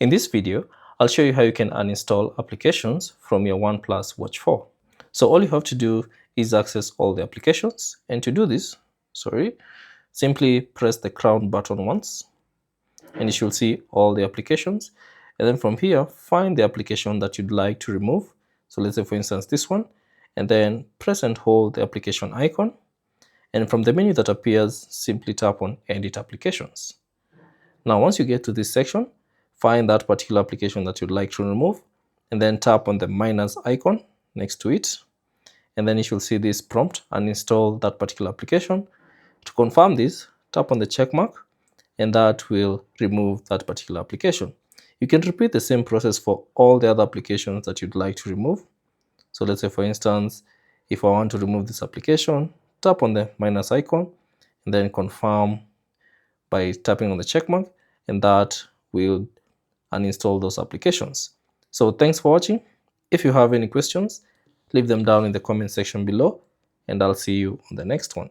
In this video, I'll show you how you can uninstall applications from your OnePlus Watch 4. So all you have to do is access all the applications, and to do this, simply press the crown button once and you should see all the applications, and then from here find the application that you'd like to remove. So let's say for instance this one, and then press and hold the application icon, and from the menu that appears simply tap on edit applications. Now once you get to this section, find that particular application that you'd like to remove and then tap on the minus icon next to it, and then you should see this prompt, uninstall that particular application. To confirm this, tap on the check mark and that will remove that particular application. You can repeat the same process for all the other applications that you'd like to remove. So let's say for instance, if I want to remove this application, tap on the minus icon and then confirm by tapping on the check mark, and that will uninstall those applications. So thanks for watching. If you have any questions, leave them down in the comment section below and I'll see you on the next one.